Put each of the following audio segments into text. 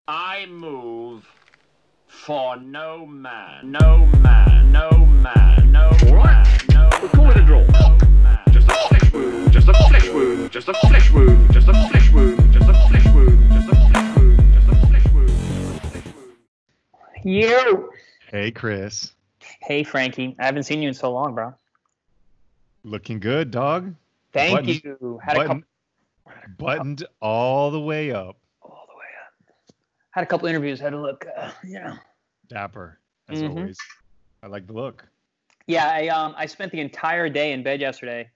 I move for no man, no man, no man, no man, no We'll call it a draw. man. Just a flesh wound, just a flesh wound, just a flesh wound, just a flesh wound, just a flesh wound, just a flesh wound, just a flesh wound. You. Hey, Chris. Hey, Frankie. I haven't seen you in so long, bro. Looking good, dog. Thank Buttoned- you. Buttoned all the way up. All the way up. Had a couple interviews. Had to look, Dapper, as Mhm. always. I like the look. Yeah, I spent the entire day in bed yesterday,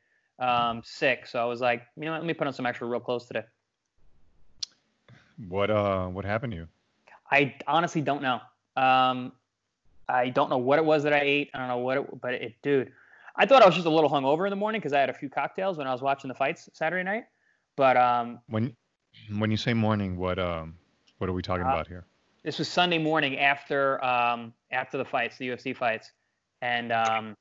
sick. So I was like, you know what? Let me put on some extra real clothes today. What happened to you? I honestly don't know. I don't know what it was that I ate. I don't know dude. I thought I was just a little hungover in the morning because I had a few cocktails when I was watching the fights Saturday night. But When you say morning, what are we talking about here? this was Sunday morning after the fights, the UFC fights, and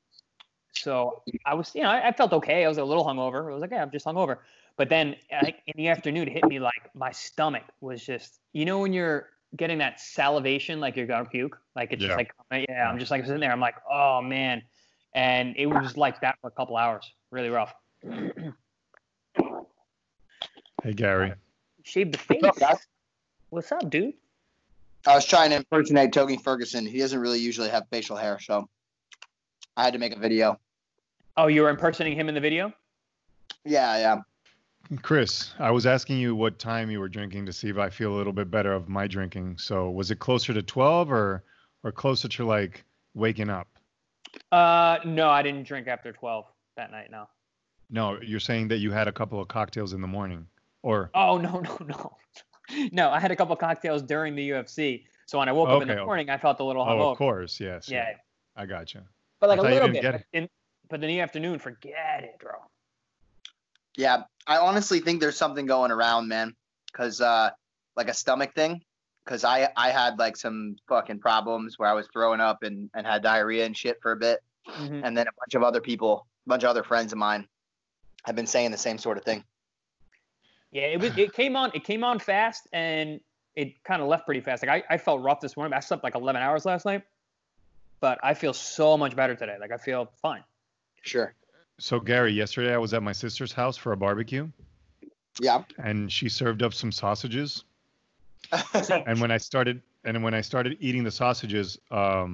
so I was, I felt okay. I was a little hungover. I was like, yeah, I'm just hungover. But then in the afternoon, it hit me like my stomach was just, when you're getting that salivation, like you're gonna puke, like it's just like, yeah, I'm just like sitting there. I'm like, oh man, and it was like that for a couple hours, really rough. Hey, Garry. Shaved the face. What's up, guys? What's up, dude? I was trying to impersonate Toby Ferguson. He doesn't really usually have facial hair, so I had to make a video. Oh, you were impersonating him in the video? Yeah. Chris, I was asking you what time you were drinking to see if I feel a little bit better of my drinking. So was it closer to 12 or closer to like waking up? No, I didn't drink after 12 that night. No. No, you're saying that you had a couple of cocktails in the morning, or? Oh, no. No, I had a couple cocktails during the UFC. So when I woke up in the morning, I felt a little hungover. Oh, of course, yes. Yeah. I gotcha. But like I a thought you little didn't bit. But in the afternoon, forget it, bro. Yeah, I honestly think there's something going around, man, because like a stomach thing, because I had like some fucking problems where I was throwing up and had diarrhea and shit for a bit. Mm-hmm. And then a bunch of other friends of mine have been saying the same sort of thing. Yeah, it came on fast, and it kind of left pretty fast. Like I felt rough this morning. I slept like 11 hours last night, but I feel so much better today. Like I feel fine. Sure. So Garry, yesterday I was at my sister's house for a barbecue. Yeah. And she served up some sausages. And when I started eating the sausages, I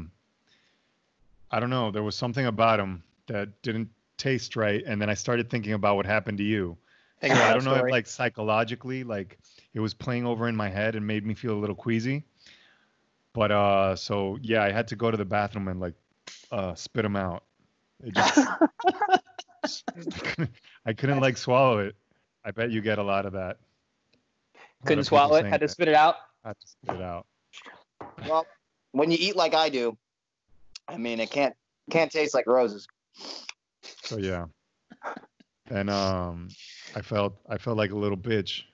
don't know, there was something about them that didn't taste right. And then I started thinking about what happened to you. So I don't know if like psychologically, like it was playing over in my head and made me feel a little queasy. But so yeah, I had to go to the bathroom and like spit them out. It just I couldn't like swallow it. I bet you get a lot of that. Couldn't swallow it, had to spit it out. I had to spit it out. Well, when you eat like I do, I mean, it can't taste like roses. So yeah. And I felt like a little bitch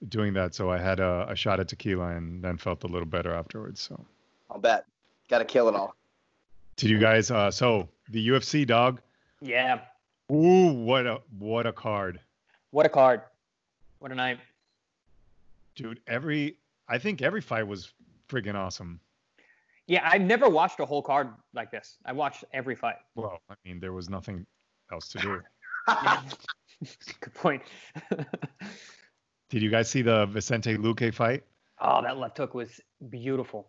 doing that, so I had a shot of tequila and then felt a little better afterwards. So I'll bet. Got to kill it all. did you guys so the UFC, dog? Yeah. Ooh, what a card. What a card. What a night. Dude, I think every fight was friggin' awesome. Yeah, I've never watched a whole card like this. I watched every fight. Well, I mean, there was nothing else to do. Good point. Did you guys see the Vicente Luque fight? Oh, that left hook was beautiful.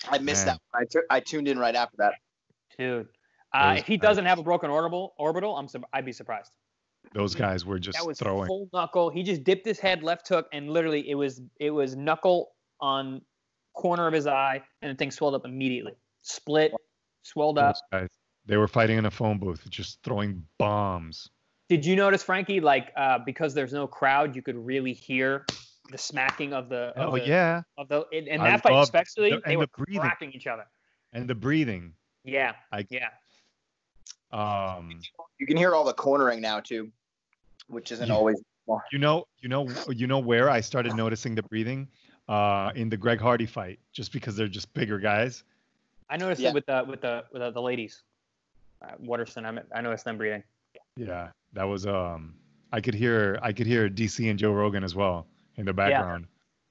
I missed that. I tuned in right after that. Dude. If he doesn't have a broken orbital, I'd be surprised. Those guys were just that was throwing. Full knuckle. He just dipped his head left hook, and literally it was knuckle on corner of his eye, and the thing swelled up immediately. Split, swelled up. Those guys, they were fighting in a phone booth, just throwing bombs. Did you notice, Frankie? Like because there's no crowd, you could really hear the smacking of the. Yeah. In that fight especially, they were cracking each other. And the breathing. Yeah. Yeah. You can hear all the cornering now too, which isn't always. You know where I started noticing the breathing? In the Greg Hardy fight, just because they're just bigger guys. I noticed it with the ladies. Waterston, I noticed them breathing. Yeah, that was I could hear DC and Joe Rogan as well in the background.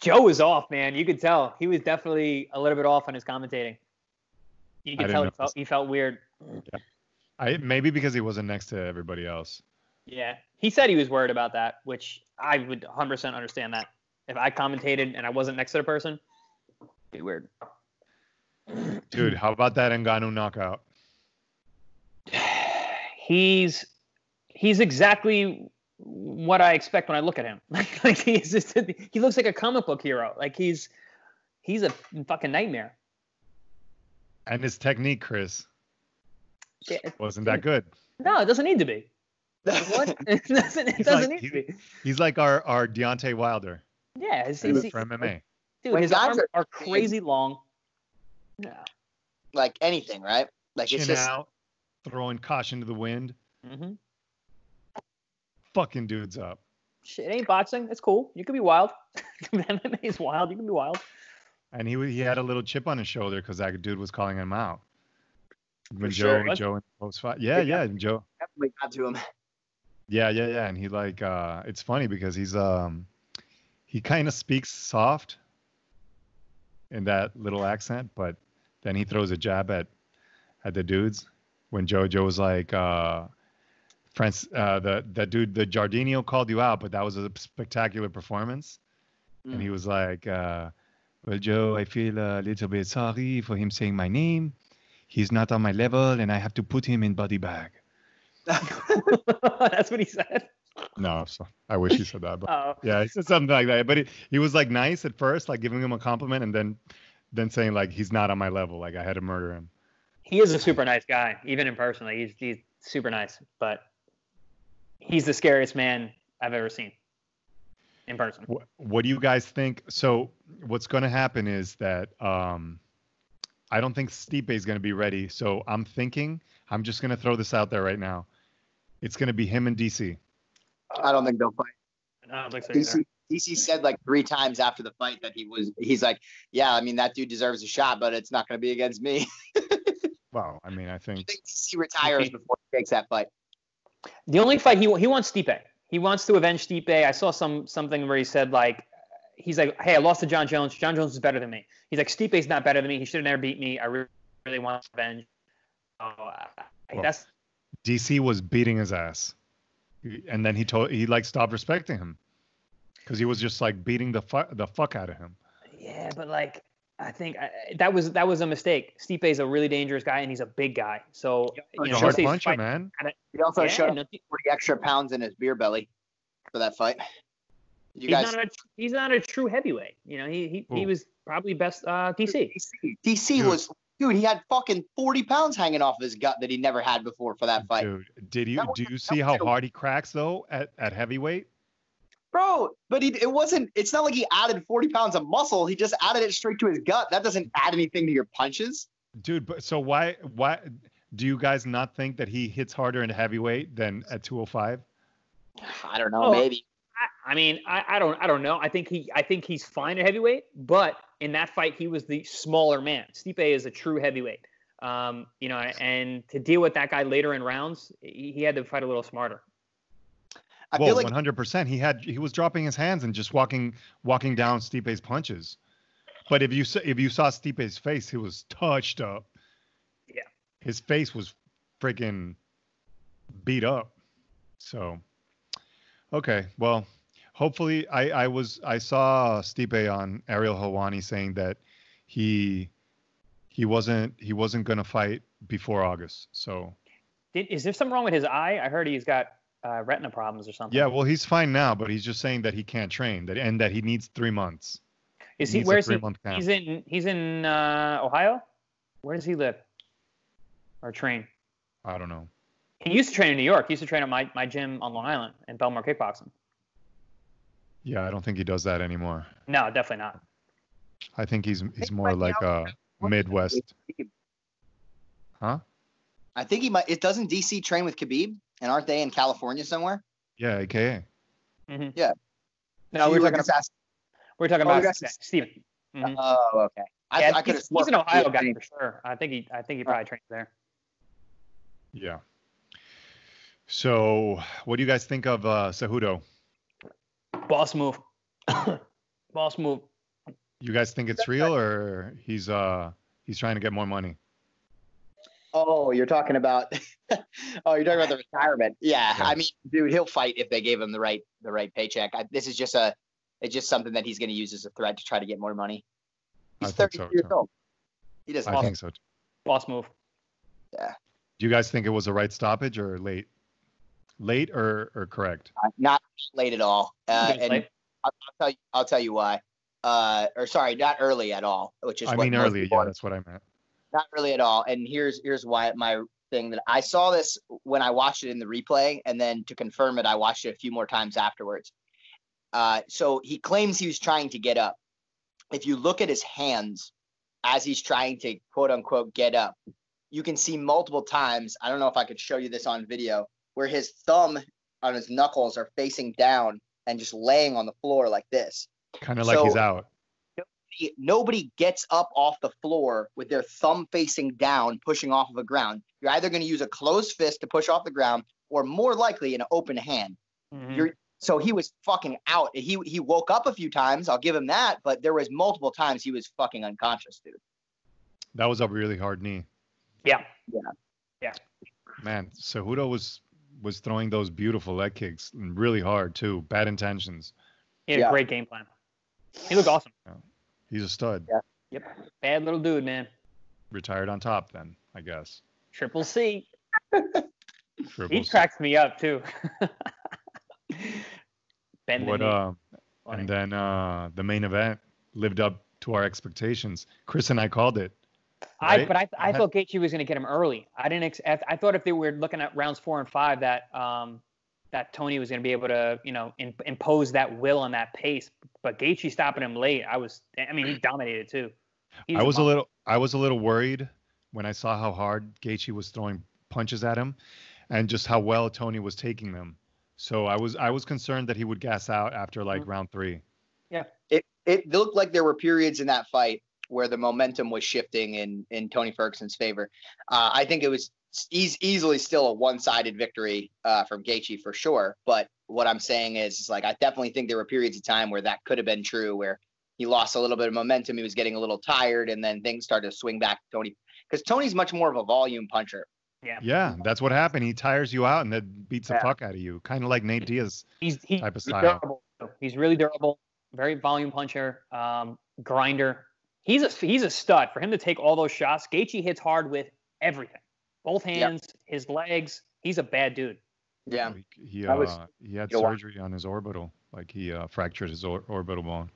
Joe was off, man. You could tell he was definitely a little bit off on his commentating. You could tell he felt weird. Maybe because he wasn't next to everybody else. Yeah, he said he was worried about that, which I would 100% understand that. If I commentated and I wasn't next to the person, it'd be weird. Dude, how about that Ngannou knockout? He's exactly what I expect when I look at him. Like he looks like a comic book hero. Like he's a fucking nightmare. And his technique, Chris, wasn't that good. No, it doesn't need to be. What? It doesn't need to be. He's like our Deontay Wilder. Yeah, for MMA. Dude, his arms are crazy long. Yeah. Like anything, right? Like Chin it's just out, throwing caution to the wind. Mm-hmm. Fucking dudes up. Shit, it ain't boxing. It's cool. You could be wild. MMA is wild. You can be wild. And he had a little chip on his shoulder because that dude was calling him out. When sure. Joe in post fight. Yeah, and Joe. definitely got to him. Yeah. And he it's funny because he kind of speaks soft in that little accent, but then he throws a jab at the dudes. When Joe was like, the dude, the Jardinio called you out, but that was a spectacular performance. And he was like, well, Joe, I feel a little bit sorry for him saying my name. He's not on my level, and I have to put him in body bag. That's what he said. No, so I wish he said that, but yeah, he said something like that. But he was like nice at first, like giving him a compliment, and then saying like he's not on my level, like I had to murder him. He is a super nice guy, even in person. Like he's super nice, but he's the scariest man I've ever seen in person. What do you guys think? So what's going to happen is that I don't think Stipe is going to be ready. So I'm just going to throw this out there right now. It's going to be him and DC. I don't think they'll fight. I don't think so either. DC said like 3 times after the fight that he's like, yeah, I mean, that dude deserves a shot, but it's not going to be against me. Well, I mean, I think DC retires before he takes that fight. The only fight he wants Stipe. He wants to avenge Stipe. I saw something where he said like, he's like, hey, I lost to John Jones. John Jones is better than me. He's like, Stipe's not better than me. He should have never beat me. I really want revenge. That's DC was beating his ass, and then he stopped respecting him because he was just like beating the fuck out of him. Yeah, but like I think that was a mistake. Stipe's a really dangerous guy, and he's a big guy. So he's a hard puncher, man. He also showed 40 extra pounds in his beer belly for that fight. He's not a true heavyweight. You know, he was probably best DC. DC was, dude, he had fucking 40 pounds hanging off his gut that he never had before for that fight. Dude, do you see how hard he cracks though at heavyweight? Bro, but it's not like he added 40 pounds of muscle. He just added it straight to his gut. That doesn't add anything to your punches. Dude, but so why do you guys not think that he hits harder in heavyweight than at 205? I don't know, maybe. I mean, I don't know. I think he's fine at heavyweight, but in that fight he was the smaller man. Stipe is a true heavyweight. You know, and to deal with that guy later in rounds, he had to fight a little smarter. I feel like 100%. He was dropping his hands and just walking down Stipe's punches. But if you saw Stipe's face, he was touched up. Yeah. His face was freaking beat up. So, okay, well, hopefully I saw Stipe on Ariel Helwani saying that he wasn't going to fight before August. So, is there something wrong with his eye? I heard he's got retina problems or something. Yeah, well, he's fine now, but he's just saying that he can't train and that he needs 3 months. Where's he? He's in Ohio. Where does he live? Or train? I don't know. He used to train in New York. He used to train at my gym on Long Island in Belmore Kickboxing. Yeah, I don't think he does that anymore. No, definitely not. I think he's more like a Midwest. Huh? I think he might. It doesn't DC train with Khabib, and aren't they in California somewhere? Yeah, AKA. Mm-hmm. Yeah. No, we're talking about Steven. Mm-hmm. Oh, okay. I could have. He's an Ohio guy for sure. I think he probably trains there. Yeah. So, what do you guys think of Cejudo? Boss move. Boss move. You guys think it's real, or he's trying to get more money? Oh, you're talking about you're talking about the retirement. Yeah. Yeah. I mean, dude, he'll fight if they gave him the right paycheck. This is just it's just something that he's going to use as a threat to try to get more money. He's I think 30 so, years too. old. He doesn't I care. think so. Too. Boss move. Yeah. Do you guys think it was a right stoppage or late? Late or correct? Not late at all. Good And play. I'll tell you why. Or sorry, not early at all, which is I what mean most early. people Yeah, are. that's what I meant. Not really at all. And here's why my thing that I saw this when I watched it in the replay, and then to confirm it, I watched it a few more times afterwards. So he claims he was trying to get up. If you look at his hands as he's trying to quote unquote get up, you can see multiple times. I don't know if I could show you this on video, where his thumb on his knuckles are facing down and just laying on the floor like this. Kind of like he's out. Nobody gets up off the floor with their thumb facing down, pushing off of the ground. You're either going to use a closed fist to push off the ground, or more likely an open hand. Mhm. So he was fucking out. He woke up a few times. I'll give him that, but there was multiple times he was fucking unconscious, dude. That was a really hard knee. Yeah. Man, Cejudo was throwing those beautiful leg kicks really hard too. Bad intentions. He had Yeah. a great game plan. He looked awesome. He's a stud. Yeah. Yep. Bad little dude, man. Retired on top then, I guess. Triple C. Triple He C. cracks me up too. Bend the What knee. and then the main event lived up to our expectations. Chris and I called it. right? I thought Gaethje was going to get him early. I didn't. I thought if they were looking at rounds 4 and 5, that Tony was going to be able to, impose that will on that pace. But Gaethje stopping him late, he dominated too. I was a little worried when I saw how hard Gaethje was throwing punches at him, and just how well Tony was taking them. So I was concerned that he would gas out after round 3. It looked like there were periods in that fight where the momentum was shifting in Tony Ferguson's favor. I think it was easily still a one-sided victory from Gaethje for sure. But what I'm saying is I definitely think there were periods of time where that could have been true, where he lost a little bit of momentum. He was getting a little tired, and then things started to swing back to Tony, because Tony's much more of a volume puncher. Yeah, that's what happened. He tires you out and then beats the fuck out of you, kind of like Nate Diaz type of style. Durable. He's really durable, very volume puncher, grinder. He's a stud. For him to take all those shots, Gaethje hits hard with everything, both hands, his legs. He's a bad dude. Yeah, He had surgery on his orbital, he fractured his orbital bone.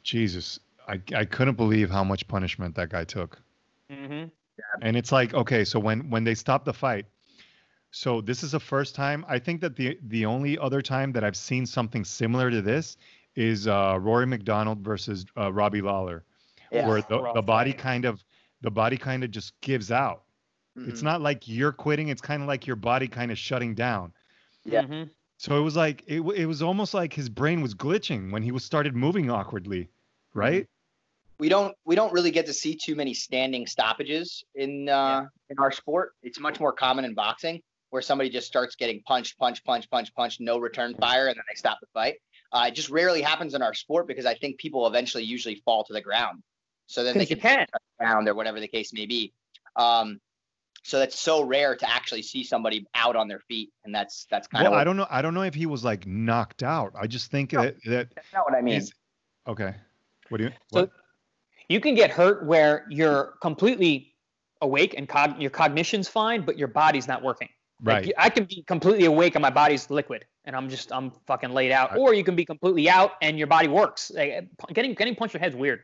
Jesus, I couldn't believe how much punishment that guy took. Mm-hmm. And it's okay, so when they stopped the fight, so this is the first time, I think that the only other time that I've seen something similar to this is Rory McDonald versus Robbie Lawler, where the body kind of just gives out. Mm-hmm. It's not like you're quitting, it's kind of like your body kind of shutting down. Yeah. Mm-hmm. So it was it was almost like his brain was glitching when he started moving awkwardly, right? We don't really get to see too many standing stoppages in our sport. It's much more common in boxing, where somebody just starts getting punch, no return fire, and then they stop the fight. It just rarely happens in our sport, because I think people eventually usually fall to the ground, so then they can touch the ground or whatever the case may be. So that's so rare to actually see somebody out on their feet, and that's kind of. I don't know if he was knocked out. I just think that that's not what I mean. Okay. What do you? So what? You can get hurt where you're completely awake and your cognition's fine, but your body's not working. Right. I can be completely awake and my body's liquid, and I'm fucking laid out. Or you can be completely out and your body works. Getting punched in the head's weird.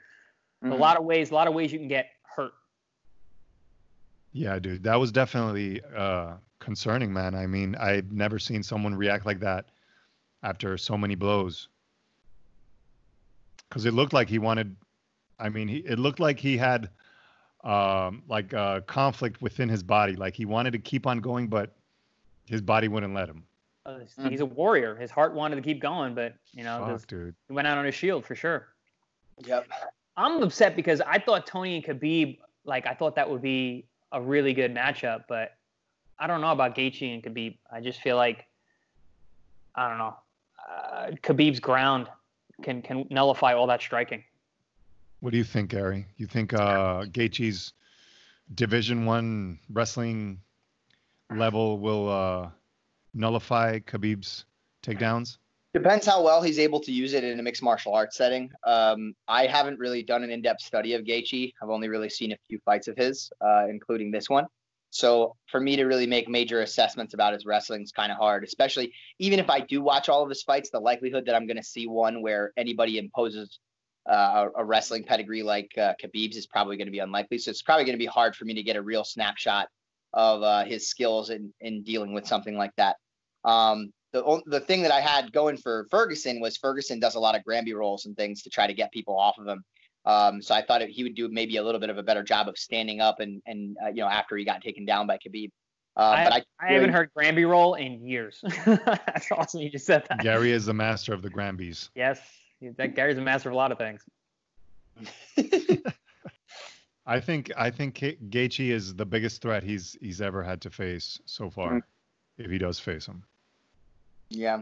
Mm-hmm. A lot of ways you can get hurt. Yeah, dude, that was definitely concerning, man. I mean, I've never seen someone react like that after so many blows. Because it looked like he wanted. I mean, it looked like he had conflict within his body. He wanted to keep on going, but his body wouldn't let him. He's a warrior. His heart wanted to keep going, but dude. He went out on his shield for sure. Yep. I'm upset because I thought Tony and Khabib, I thought that would be a really good matchup, but I don't know about Gaethje and Khabib. I just feel I don't know. Khabib's ground can nullify all that striking. What do you think, Gary? You think Gaethje's Division I wrestling level will nullify Khabib's takedowns? Depends how well he's able to use it in a mixed martial arts setting. I haven't really done an in-depth study of Gaethje. I've only really seen a few fights of his, including this one. So for me to really make major assessments about his wrestling is kind of hard, especially even if I do watch all of his fights, the likelihood that I'm going to see one where anybody imposes a wrestling pedigree like Khabib's is probably going to be unlikely. So it's probably going to be hard for me to get a real snapshot of his skills in dealing with something like that. The thing that I had going for Ferguson was Ferguson does a lot of Granby rolls and things to try to get people off of him. So I thought he would do maybe a little bit of a better job of standing up and after he got taken down by Khabib. I haven't heard Granby roll in years. That's awesome. You just said that. Gary is the master of the Granbys. Yes, Gary's a master of a lot of things. I think Gaethje is the biggest threat he's ever had to face so far, if he does face him. Yeah.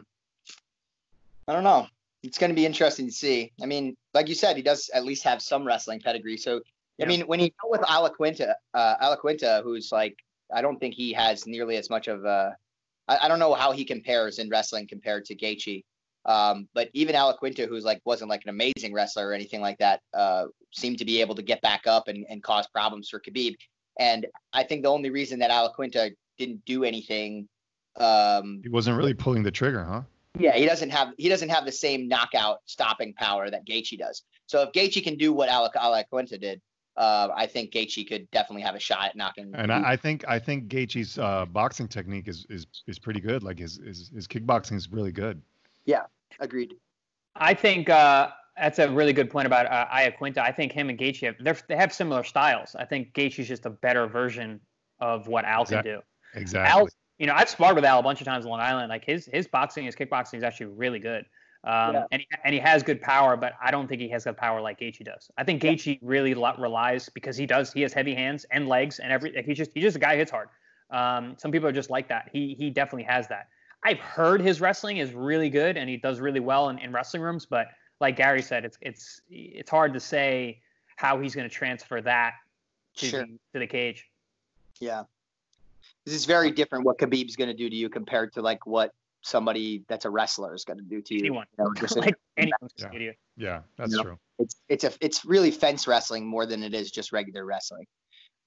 I don't know. It's going to be interesting to see. I mean, like you said, he does at least have some wrestling pedigree. So, yeah. I mean, when he dealt with Alaquinta, who's like, I don't think he has nearly as much of I don't know how he compares in wrestling compared to Gaethje. But even Alaquinta, who's like, wasn't like an amazing wrestler or anything like that, seemed to be able to get back up and cause problems for Khabib. And I think the only reason that Alaquinta didn't do anything, he wasn't really pulling the trigger, huh? Yeah, he doesn't have the same knockout stopping power that Gaethje does. So if Gaethje can do what Alaquinta did, I think Gaethje could definitely have a shot at knocking. And I think Gaethje's boxing technique is pretty good. Like his kickboxing is really good. Yeah, agreed. I think that's a really good point about Iaquinta. I think him and Gaethje they have similar styles. I think Gaethje's just a better version of what Al can do. Exactly. Al, I've sparred with Al a bunch of times in Long Island. Like his boxing, his kickboxing is actually really good. And he has good power, but I don't think he has good power like Gaethje does. I think Gaethje really relies, because he has heavy hands and legs and everything. He's just a guy who hits hard. Some people are just like that. He definitely has that. I've heard his wrestling is really good and he does really well in wrestling rooms, but like Gary said, it's hard to say how he's going to transfer that to the cage. Yeah. This is very different what Khabib's going to do to you compared to like what somebody that's a wrestler is going to do to you. Anyone. Like anyone's going to do. Yeah, that's true. It's really fence wrestling more than it is just regular wrestling.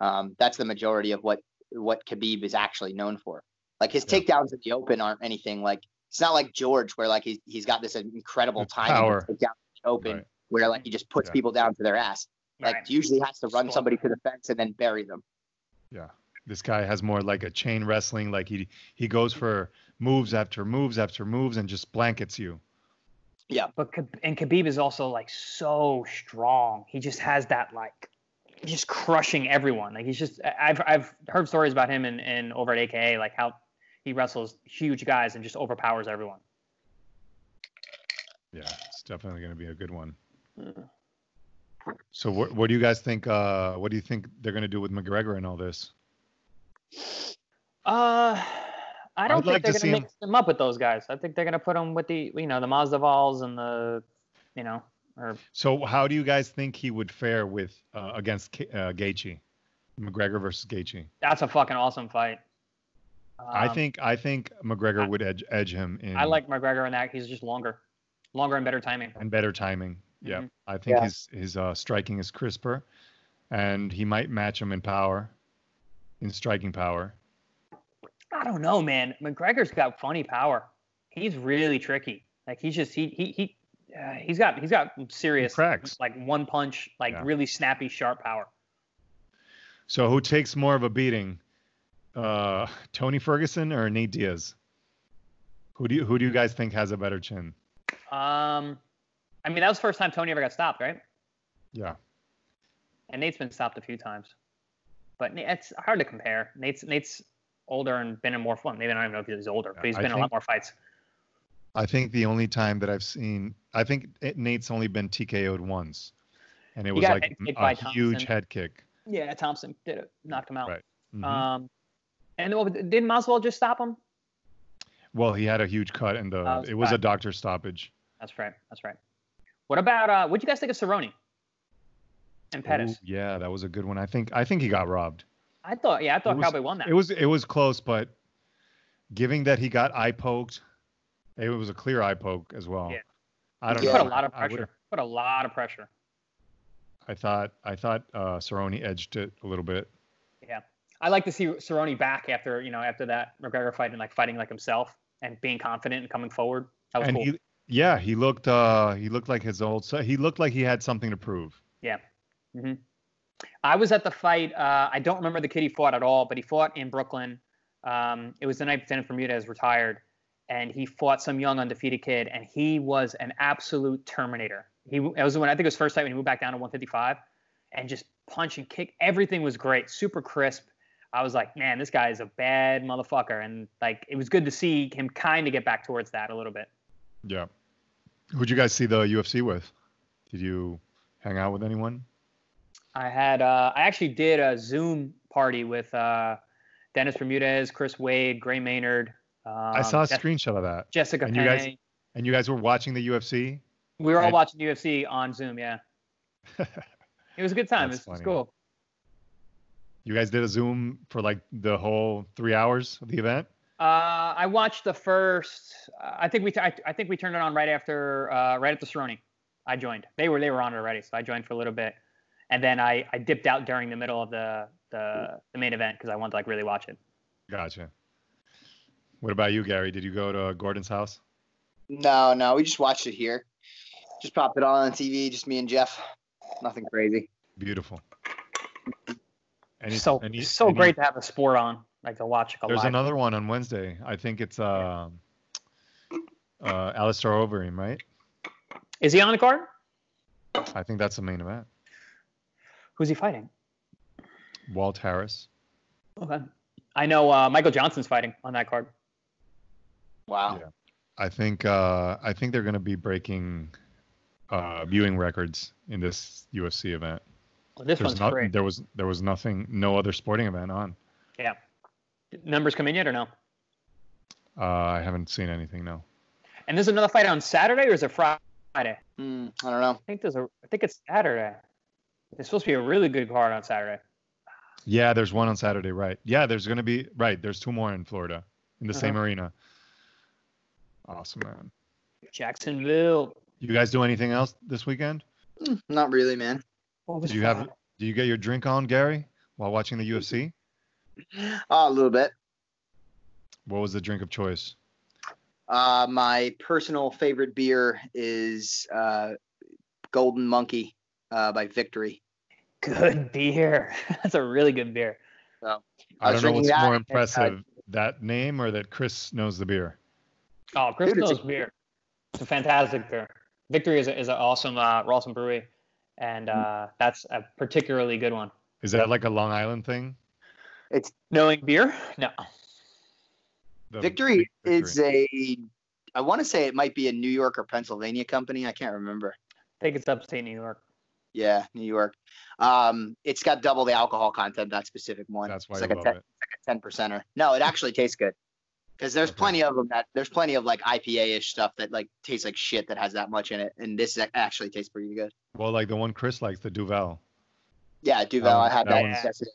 That's the majority of what Khabib is actually known for. Like his takedowns in the open aren't anything like, it's not like George where like he's got this incredible timing takedown in the open where like he just puts people down to their ass. Like usually has to run somebody to the fence and then bury them. Yeah. This guy has more like a chain wrestling. Like he goes for moves after moves after moves and just blankets you. Yeah. But Khabib is also like so strong. He just has that like just crushing everyone. Like he's just I've heard stories about him in over at AKA, like how he wrestles huge guys and just overpowers everyone. Yeah, it's definitely going to be a good one. So what do you guys think? What do you think they're going to do with McGregor and all this? I don't think they're going to mix them up with those guys. I think they're going to put them with the Mazdavals and the So how do you guys think he would fare with against Gaethje? McGregor versus Gaethje? That's a fucking awesome fight. I think McGregor would edge him in. I like McGregor in that. He's just longer and better timing. Yeah. Mm-hmm. I think his striking is crisper, and he might match him in power, in striking power. I don't know, man. McGregor's got funny power. He's really tricky. Like he's just he's got serious cracks. Like one punch, really snappy, sharp power. So who takes more of a beating, Tony Ferguson or Nate Diaz? Who do you guys think has a better chin? I mean, that was the first time Tony ever got stopped, right? Yeah. And Nate's been stopped a few times, but it's hard to compare. Nate's older and been in more fun. Maybe I don't even know if he's older, but he's been in a lot more fights. I think the only time that I've seen, Nate's only been TKO'd once, and it was like a huge head kick. Yeah, Thompson did it, knocked him out. Right. Mm-hmm. And didn't Masvidal just stop him? Well, he had a huge cut, and it was a doctor stoppage. That's right. What about what do you guys think of Cerrone? and Pettis. Ooh, yeah, that was a good one. I think he got robbed. I thought was- Cowboy won that. It was close, but giving that he got eye poked, it was a clear eye poke as well. Yeah. I don't He know. put a lot of I pressure. Put a lot of pressure. thought Cerrone edged it a little bit. Yeah. I like to see Cerrone back after that McGregor fight and like fighting like himself and being confident and coming forward. That was And cool. he looked like his old self. He looked like he had something to prove. Yeah. hmm I was at the fight. I don't remember the kid he fought at all, but he fought in Brooklyn. It was the night Dennis Bermudez retired, and he fought some young undefeated kid, and he was an absolute Terminator. It was when I think it was first fight when he moved back down to 155, and just punch and kick. Everything was great, super crisp. I was like, man, this guy is a bad motherfucker, and like it was good to see him kind of get back towards that a little bit. Yeah. Who'd you guys see the UFC with? Did you hang out with anyone? I actually did a Zoom party with Dennis Bermudez, Chris Wade, Gray Maynard. I saw a screenshot of that. Jessica And Penne. you guys were watching the UFC? We were all watching UFC on Zoom, yeah. It was a good time. That's It's funny. cool. You guys did a Zoom for like the whole 3 hours of the event? I watched the first. I think we turned it on right after Cerrone. I joined. They were on it already, so I joined for a little bit, and then I dipped out during the middle of the main event because I wanted to like really watch it. Gotcha. What about you, Gary? Did you go to Gordon's house? No, we just watched it here. Just popped it on TV, just me and Jeff. Nothing crazy. Beautiful. So great to have a sport on, like to watch. There's another one on Wednesday. I think it's Alistair Overeem, right? Is he on the card? I think that's the main event. Who's he fighting? Walt Harris. Okay. I know Michael Johnson's fighting on that card. Wow. Yeah. I think they're going to be breaking viewing records in this UFC event. Well, this one's great. There was nothing, no other sporting event on. Yeah. Numbers come in yet or no? I haven't seen anything, no. And there's another fight on Saturday or is it Friday? I don't know. I think it's Saturday. It's supposed to be a really good card on Saturday. Yeah, there's one on Saturday, right? Yeah, there's going to be There's two more in Florida in the same arena. Awesome, man. Jacksonville. You guys do anything else this weekend? Not really, man. Do you get your drink on, Gary, while watching the UFC? A little bit. What was the drink of choice? My personal favorite beer is Golden Monkey by Victory. Good beer. That's a really good beer. So, I don't know what's more and, impressive, that name or that Chris knows the beer. Oh, Chris Dude, knows beer. It's a fantastic beer. Victory is an awesome brewery, and that's a particularly good one. Is that like a Long Island thing? It's Knowing beer? No. Victory is I want to say it might be a New York or Pennsylvania company. I can't remember. I think it's upstate New York. Yeah, New York. It's got double the alcohol content, that specific one. That's why it's I like love a it. 10%er. No, it actually tastes good. Because there's plenty of them there's plenty of like IPA-ish stuff that like tastes like shit that has that much in it, and this actually tastes pretty good. Well, like the one Chris likes, the Duvel. Yeah, Duvel. I had that one's- yesterday.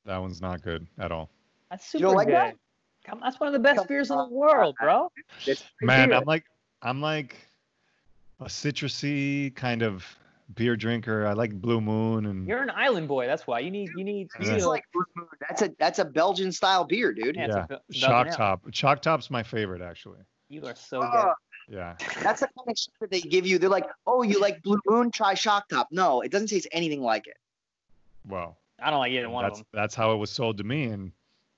That one's not good at all. That's super don't like good. that? Come, that's one of the best beers in the world, bro. It's Man, beer. I'm like a citrusy kind of beer drinker. I like Blue Moon and You're an island boy. That's why you need. This is like Blue Moon. That's a Belgian style beer, dude. Yeah, it's yeah, a Belgian Shock ale. Top. Shock Top's my favorite actually. You are so Oh, Yeah. that's the kind of shit that they give you. They're like, oh, you like Blue Moon? Try Shock Top. No, it doesn't taste anything like it. Well, good. I don't like either one of them. that's how it was sold to me, and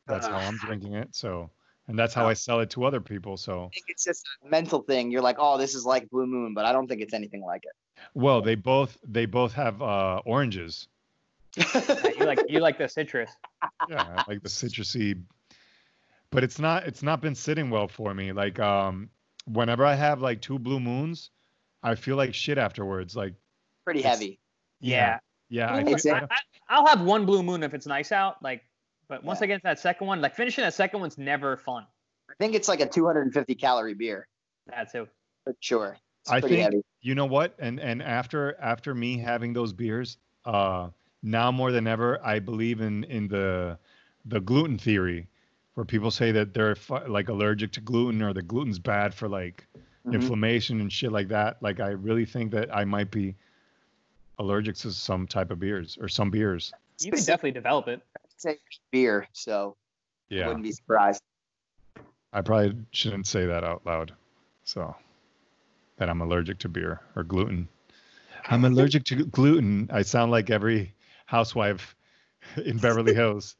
that's how I'm drinking it. So, and that's how I sell it to other people. So, I think it's just a mental thing. You're like, oh, this is like Blue Moon, but I don't think it's anything like it. well, they both have oranges. You like the citrus. Yeah, I like the citrusy, but it's not been sitting well for me. Like whenever I have like two Blue Moons, I feel like shit afterwards. Like Pretty heavy. Yeah. yeah. I'll have one Blue Moon if it's nice out. But once I get into that second one, like finishing that second one's never fun. I think it's like a 250 calorie beer. That too. For sure. It's I pretty think heavy. you know what, and after me having those beers, now more than ever, I believe in the gluten theory, where people say that they're like allergic to gluten, or the gluten's bad for like inflammation and shit like that. Like, I really think that I might be allergic to some type of beers, or some beers. You can definitely develop it. Say beer, so Yeah. wouldn't be surprised. I probably shouldn't say that out loud. So, that I'm allergic to beer or gluten. I'm allergic to gluten. I sound like every housewife in Beverly Hills.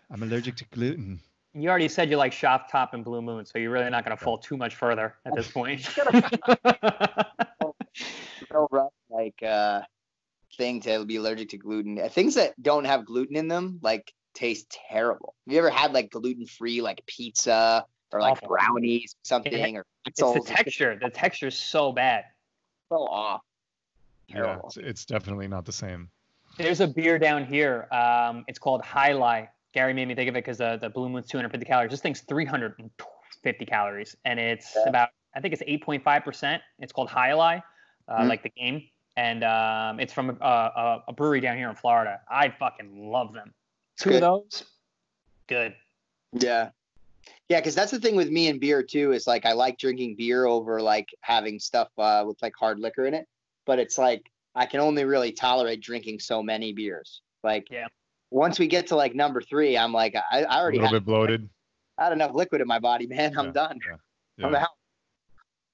I'm allergic to gluten. You already said you like Shop Top and Blue Moon, so you're really not going to fall too much further at this point. Real rough, like thing to be allergic to gluten. Things that don't have gluten in them, like, taste terrible. Have you ever had like gluten-free like pizza or like Awful. brownies or something? Or It's the texture. The texture's so bad. So off. Yeah, Terrible. it's definitely not the same. There's a beer down here. It's called High Lie. Gary made me think of it because the Blue Moon's 250 calories. This thing's 350 calories, and it's about, I think it's 8.5%. It's called High Lie, like the game, and it's from a brewery down here in Florida. I fucking love them. Two of those, good. Yeah. Yeah, because that's the thing with me and beer too, is like I like drinking beer over like having stuff with like hard liquor in it. But it's like I can only really tolerate drinking so many beers. Like, once we get to like number 3, I'm like, I already a little bit bloated. I had enough liquid in my body, man. I'm done. I'm out.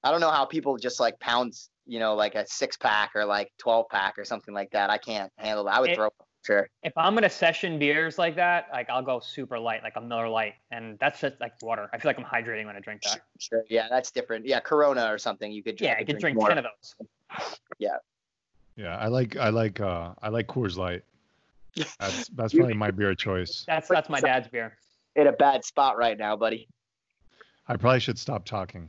I don't know how people just like pound, like a 6-pack or like 12-pack or something like that. I can't handle that. I would throw up. Sure. If I'm gonna session beers like that, like I'll go super light, like a Miller Lite, and that's just like water. I feel like I'm hydrating when I drink that. Sure. Yeah, that's different. Yeah, Corona or something. You could. Yeah, I could drink 10 of those. Yeah. Yeah, I like Coors Light. That's probably my beer of choice. That's my dad's beer. In a bad spot right now, buddy. I probably should stop talking.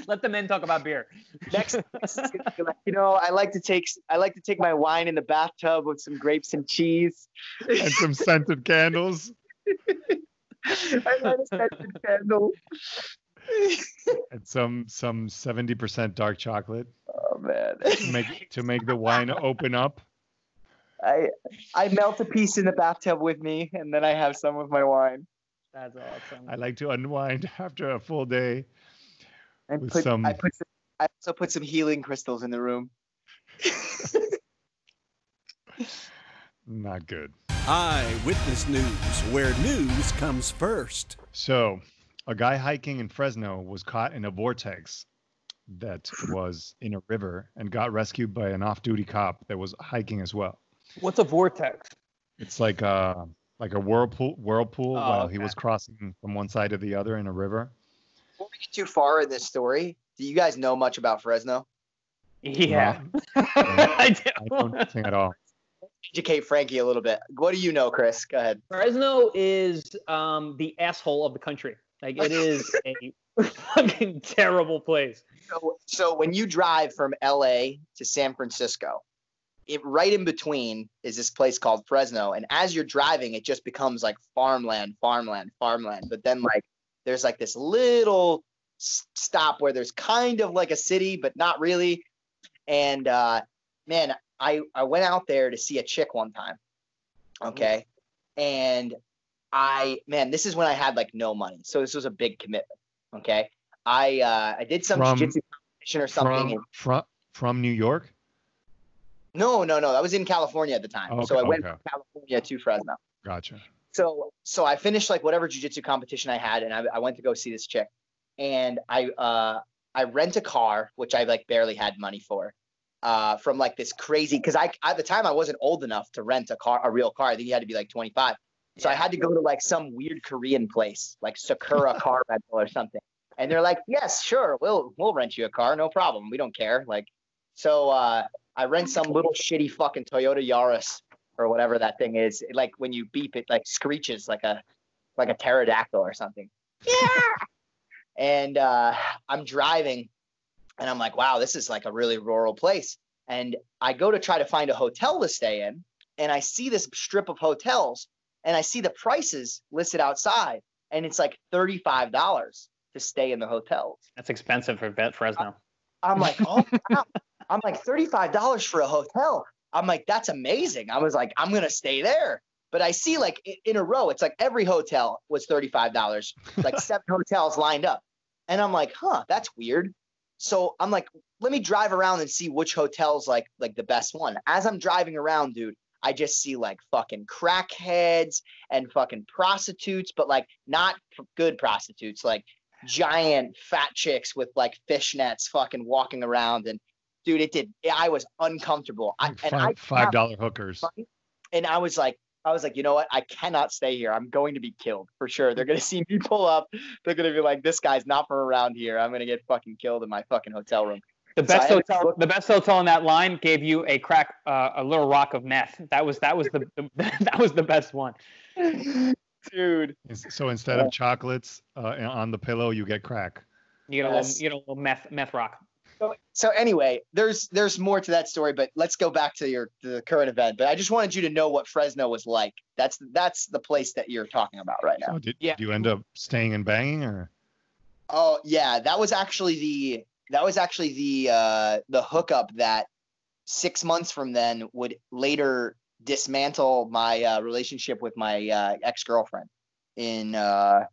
Let the men talk about beer. Next, I like to take my wine in the bathtub with some grapes and cheese and some scented candles. I like a scented candle. And some 70% dark chocolate. Oh man! To make the wine open up. I melt a piece in the bathtub with me, and then I have some of my wine. That's awesome. I like to unwind after a full day. And I also put some healing crystals in the room. Not good. Eyewitness News, where news comes first. So, a guy hiking in Fresno was caught in a vortex that was in a river and got rescued by an off-duty cop that was hiking as well. What's a vortex? It's like a whirlpool while he okay. was crossing from one side to the other in a river. Before we get too far in this story, do you guys know much about Fresno? Yeah. I don't think at all. Educate Frankie a little bit. What do you know, Chris? Go ahead. Fresno is the asshole of the country. Like, it is a fucking terrible place. So when you drive from LA to San Francisco, right in between is this place called Fresno. And as you're driving, it just becomes like farmland. But then like there's like this little stop where there's kind of like a city, but not really. And man, I went out there to see a chick one time. Okay. And this is when I had like no money. So this was a big commitment. Okay. I did some jiu-jitsu competition or something. From New York? No. That was in California at the time. Okay, so I went from California to Fresno. Gotcha. So I finished like whatever jiu-jitsu competition I had, and I went to go see this chick. And I rent a car, which I like barely had money for, from like this crazy, because at the time I wasn't old enough to rent a real car. I think you had to be like 25. So I had to go to like some weird Korean place, like Sakura car rental or something. And they're like, yes, sure, we'll rent you a car, no problem. We don't care. Like, so I rent some little shitty fucking Toyota Yaris or whatever that thing is. It, like when you beep, it like screeches like a pterodactyl or something. Yeah. And I'm driving, and I'm like, wow, this is like a really rural place. And I go to try to find a hotel to stay in, and I see this strip of hotels, and I see the prices listed outside, and it's like $35 to stay in the hotels. That's expensive for Fresno. I'm like, oh, wow. I'm like, $35 for a hotel. I'm like, that's amazing. I was like, I'm going to stay there. But I see like in a row, it's like every hotel was $35, like 7 hotels lined up. And I'm like, huh, that's weird. So I'm like, let me drive around and see which hotel's like the best one. As I'm driving around, dude, I just see like fucking crackheads and fucking prostitutes, but like not good prostitutes, like giant fat chicks with like fishnets fucking walking around. And dude, I was uncomfortable. $5 hookers. And I was like, you know what? I cannot stay here. I'm going to be killed for sure. They're going to see me pull up. They're going to be like, this guy's not from around here. I'm going to get fucking killed in my fucking hotel room. The best hotel in that line gave you a little rock of meth. That was the best one. Dude. So instead of chocolates on the pillow, you get crack. You get a little meth rock. So anyway, there's more to that story, but let's go back to the current event. But I just wanted you to know what Fresno was like. That's the place that you're talking about right now. So did you end up staying and banging, or? Oh yeah, that was actually the hookup that 6 months from then would later dismantle my relationship with my ex-girlfriend in I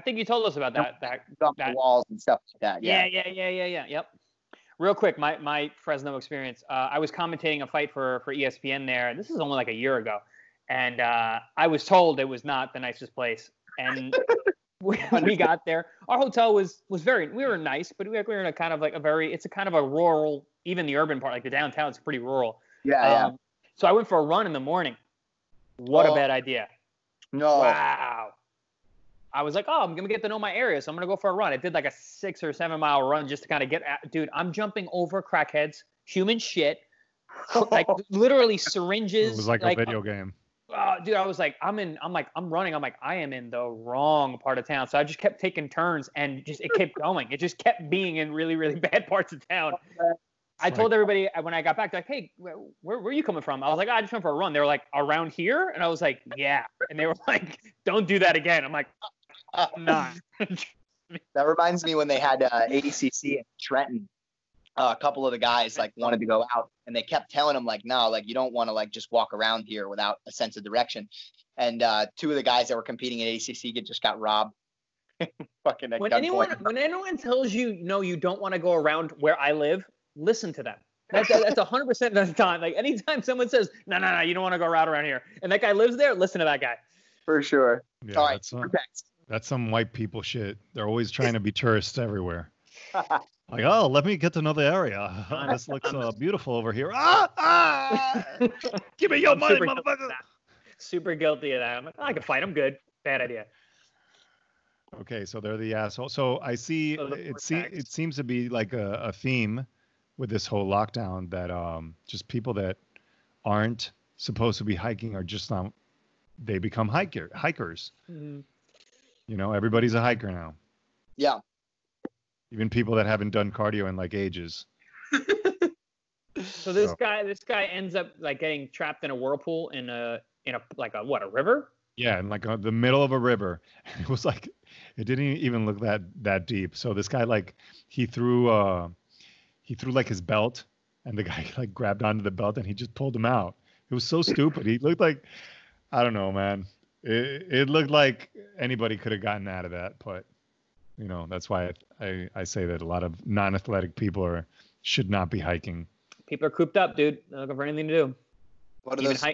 think you told us about that the walls and stuff like that. Yeah. Yep. Real quick, my Fresno experience. I was commentating a fight for ESPN there. This is only like a year ago, and I was told it was not the nicest place. And when we got there, our hotel was we were nice, but we were in a kind of like it's a kind of a rural, even the urban part, like the downtown is pretty rural. Yeah. So I went for a run in the morning. What a bad idea. No. Wow. I was like, I'm going to get to know my area, so I'm going to go for a run. I did like a 6 or 7 mile run just to kind of dude, I'm jumping over crackheads, human shit, like literally syringes. It was like a video game. Dude, I was like, I'm running. I'm like, I am in the wrong part of town. So I just kept taking turns and it kept going. It just kept being in really, really bad parts of town. I told everybody when I got back, like, hey, where are you coming from? I was like, I just went for a run. They were like, around here? And I was like, yeah. And they were like, don't do that again. I'm like, nah. That reminds me when they had ADCC in Trenton. A couple of the guys like wanted to go out, and they kept telling them like, no, like you don't want to like just walk around here without a sense of direction. And 2 of the guys that were competing at ADCC just got robbed. Fucking when anyone tells you no, you don't want to go around where I live, listen to them. That's 100% of the time. Like anytime someone says no, you don't want to go around here, and that guy lives there, listen to that guy. For sure. Yeah, all right, that's some white people shit. They're always trying to be tourists everywhere. Like, oh, let me get to know the area. This looks beautiful over here. Give me your money, motherfucker. Super guilty of that. I'm like, I can fight. I'm good. Bad idea. Okay, so they're the asshole. So I see it seems to be like a theme with this whole lockdown that just people that aren't supposed to be hiking are just not. They become hikers. Mm-hmm. You know, everybody's a hiker now. Yeah. Even people that haven't done cardio in like ages. So this guy ends up like getting trapped in a whirlpool in a river? Yeah, in like the middle of a river. It was like it didn't even look that deep. So this guy like he threw like his belt, and the guy like grabbed onto the belt and he just pulled him out. It was so stupid. He looked like, I don't know, man. It looked like anybody could have gotten out of that, but you know, that's why I say that a lot of non-athletic people should not be hiking. People are cooped up, dude. They're looking for anything to do. What are those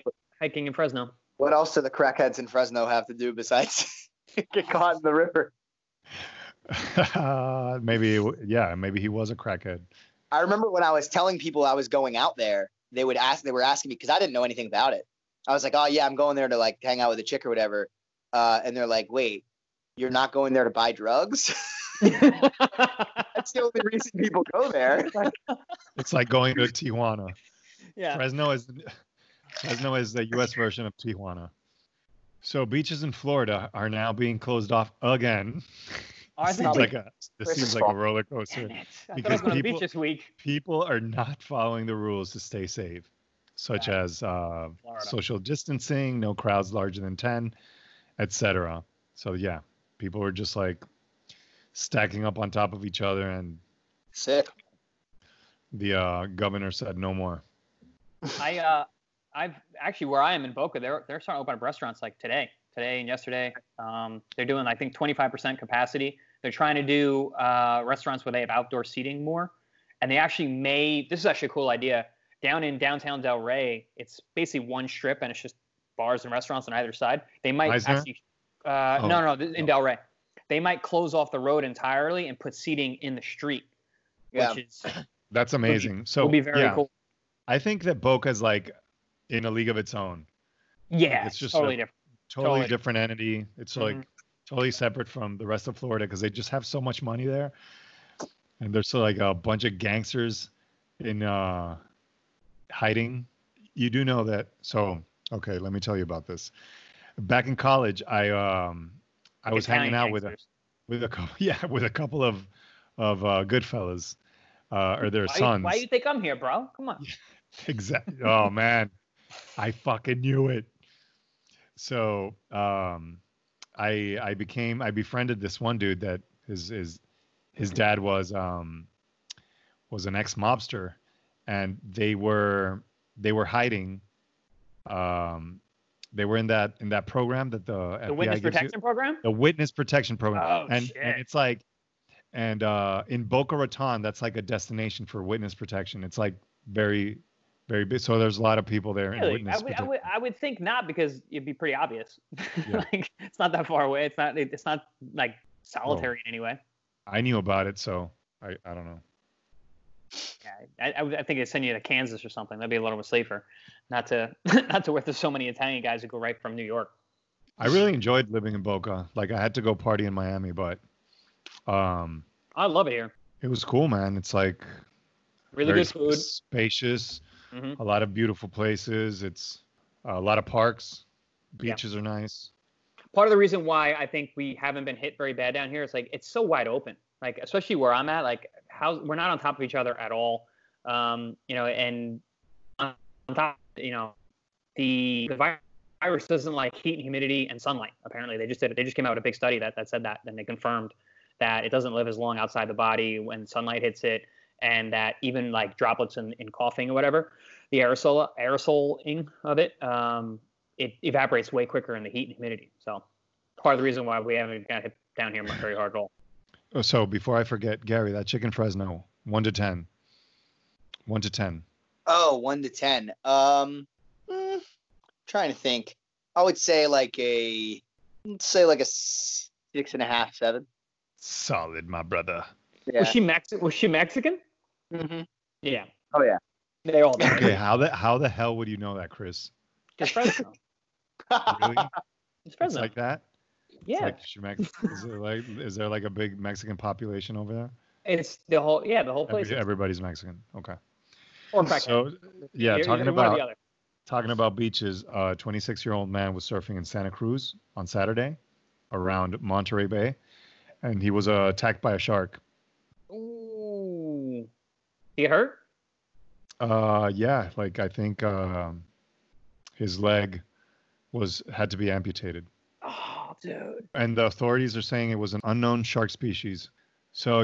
hiking in Fresno? What else do the crackheads in Fresno have to do besides get caught in the river? Maybe he was a crackhead. I remember when I was telling people I was going out there, they were asking me because I didn't know anything about it. I was like, oh yeah, I'm going there to like hang out with a chick or whatever. And they're like, wait, you're not going there to buy drugs? That's the only reason people go there. It's like going to Tijuana. Yeah. Fresno is the U.S. version of Tijuana. So beaches in Florida are now being closed off again. This seems like a roller coaster because people are not following the rules to stay safe, such as social distancing, no crowds larger than 10, etc. So yeah, people are just like stacking up on top of each other and sick. the governor said no more. I've actually, where I am in Boca, they're starting to open up restaurants like today and yesterday. They're doing, I think, 25% capacity. They're trying to do restaurants where they have outdoor seating more. And they actually this is actually a cool idea. Down in downtown Del Rey, it's basically one strip and it's just bars and restaurants on either side. They might actually, no, in Del Rey. They might close off the road entirely and put seating in the street, which is that's amazing. Will be very cool. I think that Boca's like in a league of its own. Yeah, like, it's just totally different. Totally different entity. It's like totally separate from the rest of Florida because they just have so much money there, and there's so like a bunch of gangsters in hiding. You do know that. So okay, let me tell you about this. Back in college, I was hanging out with a couple of good fellas, or their sons. Why do you think I'm here, bro? Come on. Exactly. Oh man, I fucking knew it. So I befriended this one dude that his dad was an ex-mobster, and they were hiding. They were in that program that the FBI witness gives protection program. The witness protection program. Oh, and shit. it's like, and in Boca Raton, that's like a destination for witness protection. It's like very, very big. So there's a lot of people there in witness protection. I would think not, because it'd be pretty obvious. Yeah. Like, it's not that far away. It's not like solitary in any way. I knew about it, so I don't know. Yeah, I think they'd send you to Kansas or something. That'd be a little bit safer. Not to where there's so many Italian guys who go right from New York. I really enjoyed living in Boca. Like, I had to go party in Miami, but I love it here. it was cool, man. It's like Really very good food. spacious, Mhm. a lot of beautiful places. It's a lot of parks. Beaches are nice. Part of the reason why I think we haven't been hit very bad down here is like it's so wide open. Like, especially where I'm at, like we're not on top of each other at all. And on top, the virus doesn't like heat and humidity and sunlight. Apparently, they just came out with a big study that said that, and they confirmed that it doesn't live as long outside the body when sunlight hits it, and that even like droplets in coughing or whatever, the aerosoling of it, it evaporates way quicker in the heat and humidity. So part of the reason why we haven't got hit down here very hard at all. So before I forget, Gary, that chicken Fresno, 1 to 10. 1 to 10. Oh, 1 to 10. Trying to think. I would say like a 6.5, 7. Solid, my brother. Yeah. Was she Mexican? Mm-hmm. Yeah. Oh yeah. They all do. Okay, how the hell would you know that, Chris? Just Fresno. Really? It's It's Fresno. like that? Yeah. It's like is there like a big Mexican population over there? It's the whole place. Everybody's Mexican. Okay. Or Mexican. So yeah, You're talking one or the other. about beaches, a 26-year-old man was surfing in Santa Cruz on Saturday around Monterey Bay, and he was attacked by a shark. Ooh. Did you get hurt? Yeah, like I think his leg had to be amputated. Oh, dude. And the authorities are saying it was an unknown shark species. So,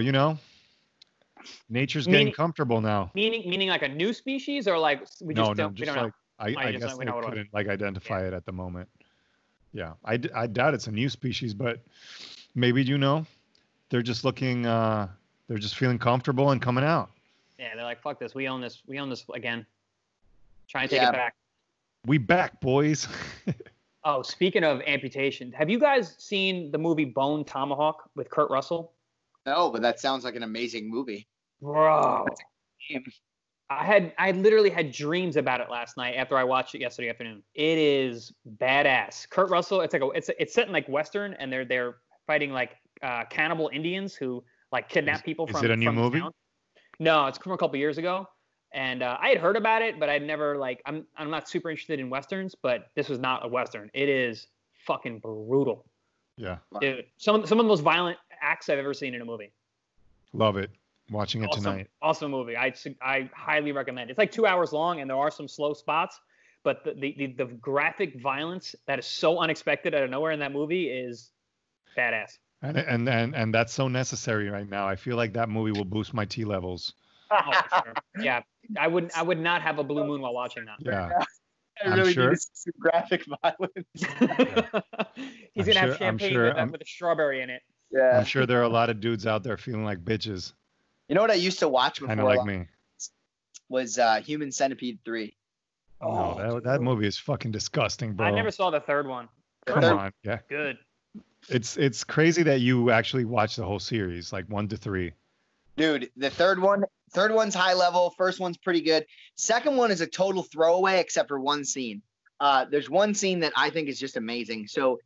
nature's getting comfortable now. Meaning like a new species, or like we just don't know. I guess they couldn't like identify it at the moment. Yeah, I doubt it's a new species, but maybe they're just looking, they're just feeling comfortable and coming out. Yeah, they're like, fuck this, we own this again. Try and take it back. We back, boys. Oh, speaking of amputation, have you guys seen the movie Bone Tomahawk with Kurt Russell? No, but that sounds like an amazing movie. Bro, I literally had dreams about it last night after I watched it yesterday afternoon. It is badass. Kurt Russell, it's set in like Western, and they're fighting like cannibal Indians who like kidnap people from. Is it a new movie? Town. No, it's from a couple years ago. And I had heard about it, but I'd never I'm not super interested in Westerns, but this was not a Western. It is fucking brutal. Yeah. Dude, some of the most violent acts I've ever seen in a movie. Love it. Watching it tonight. Awesome movie. I highly recommend it. It's like 2 hours long, and there are some slow spots, but the graphic violence that is so unexpected out of nowhere in that movie is badass. And that's so necessary right now. I feel like that movie will boost my T levels. Oh, for sure. Yeah, I would not have a blue moon while watching that. Yeah. I I'm really sure- need to see some graphic violence. He's I'm gonna have sure- I'm champagne sure- with a strawberry in it. Yeah. I'm sure there are a lot of dudes out there feeling like bitches, You know what I used to watch kind of before like me. was Human Centipede 3. No, that movie is fucking disgusting, bro. I never saw the third one. Come third- on. Yeah. Good. It's crazy that you actually watched the whole series, like 1 to 3. Dude, the third one's high level. First one's pretty good. Second one is a total throwaway except for one scene. There's one scene that I think is just amazing. So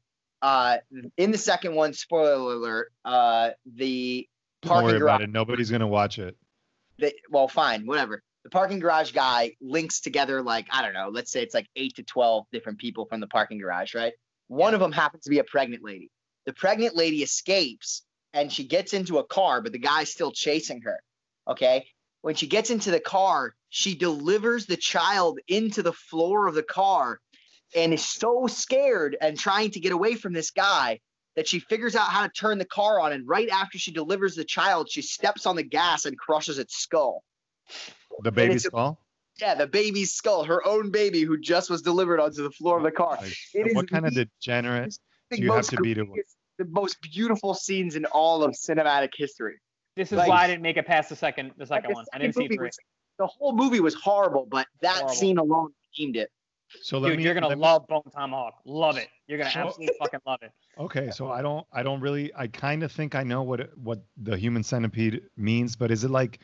in the second one, spoiler alert, the Don't parking worry garage. about it. Nobody's gonna watch it. Well, fine, whatever. The parking garage guy links together, like, I don't know, let's say it's like 8 to 12 different people from the parking garage, right? One of them happens to be a pregnant lady. The pregnant lady escapes and she gets into a car, but the guy's still chasing her. Okay. When she gets into the car, she delivers the child into the floor of the car and is so scared and trying to get away from this guy that she figures out how to turn the car on. And right after she delivers the child, she steps on the gas and crushes its skull. The baby it's a- skull. Yeah, the baby's skull, her own baby who just was delivered onto the floor of the car. Like, It is what kind of the degenerate do you have to be to? the most beautiful scenes in all of cinematic history. This is Like- why I didn't make it past the second Like, one. I didn't see movie 3. the whole movie was horrible, but that Horrible. scene alone redeemed it. So let Dude, me. you're gonna let me- love Bone Tomahawk. Love it. You're gonna So- absolutely fucking love it. Okay, so I don't really. I kind of think I know what the human centipede means, but is it like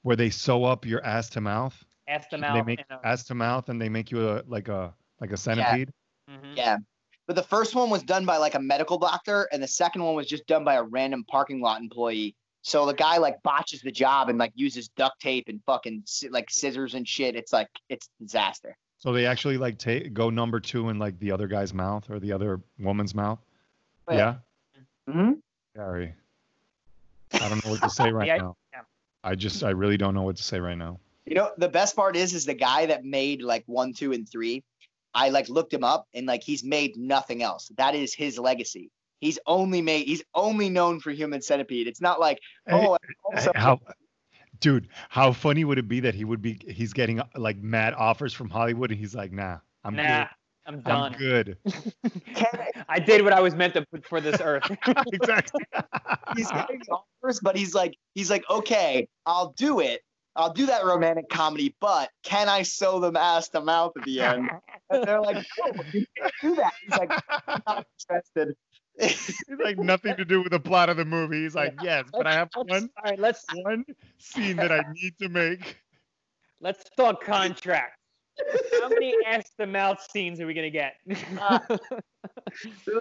where they sew up your ass to mouth? Ask them They out. make ass to mouth, and they make you like a centipede. Yeah. But the first one was done by like a medical doctor, and the second one was just done by a random parking lot employee. So the guy like botches the job and like uses duct tape and fucking like scissors and shit. It's like it's disaster. So they actually like go number 2 in like the other guy's mouth or the other woman's mouth. Yeah. Yeah, Mm-hmm. Gary. I don't know what to say right Yeah, now. yeah. I really don't know what to say right now. You know, the best part is the guy that made like 1, 2, and 3. I like looked him up and like he's made nothing else. That is his legacy. He's only known for Human Centipede. It's not like, oh, also, How funny would it be that he's getting like mad offers from Hollywood and he's like, nah, I'm Nah, good. I'm done. I'm good. I did what I was meant to put for this earth. Exactly. he's getting offers, but he's like, okay, I'll do it. I'll do that romantic comedy, but can I sew them ass to mouth at the end? And they're like, no, you can't do that. He's like, I'm not interested. It's like nothing to do with the plot of the movie. He's like, yes, but I have All one right, let's scene that I need to make. talk contract. How many ass to mouth scenes are we gonna get? They're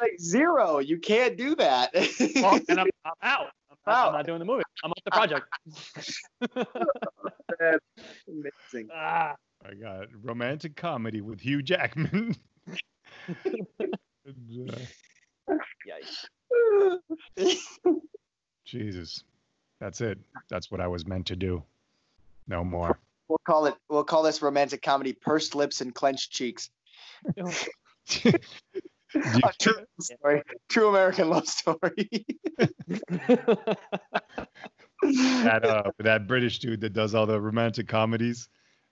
like, 0. You can't do that. Well, and I'm out. I'm not doing the movie. I'm off the project. Amazing. Ah, I got romantic comedy with Hugh Jackman. And, Jesus, that's it. That's what I was meant to do. No more. We'll call this romantic comedy pursed lips and clenched cheeks. True American love story. That British dude that does all the romantic comedies.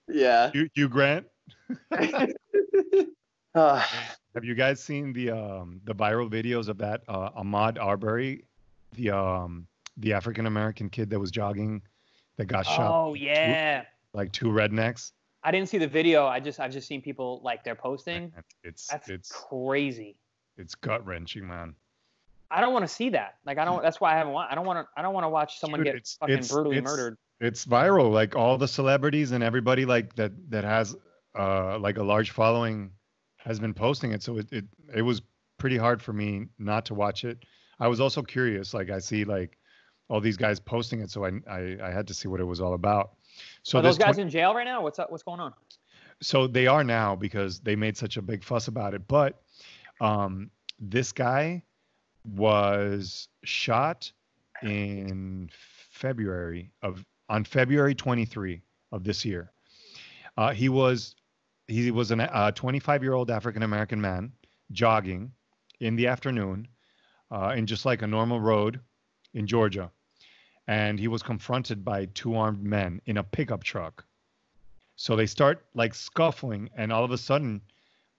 Yeah. Hugh Grant. Uh, Have you guys seen the viral videos of that Ahmaud Arbery, the African American kid that was jogging, that got shot? Oh yeah. Like 2 rednecks. I didn't see the video. I've just seen people like they're posting. It's That's crazy. it's gut wrenching, man. I don't want to see that. Like I don't. That's why I haven't. I don't want to watch someone Dude, get fucking brutally murdered. It's viral. Like all the celebrities and everybody like that has like a large following has been posting it. So it was pretty hard for me not to watch it. I was also curious. Like I see like all these guys posting it, so I had to see what it was all about. So Are those guys in jail right now? What's up? What's going on? So they are now because they made such a big fuss about it. But this guy was shot on February 23 of this year. He was a 25-year-old African American man jogging in the afternoon in just like a normal road in Georgia. and he was confronted by 2 armed men in a pickup truck. So they start like scuffling, and all of a sudden,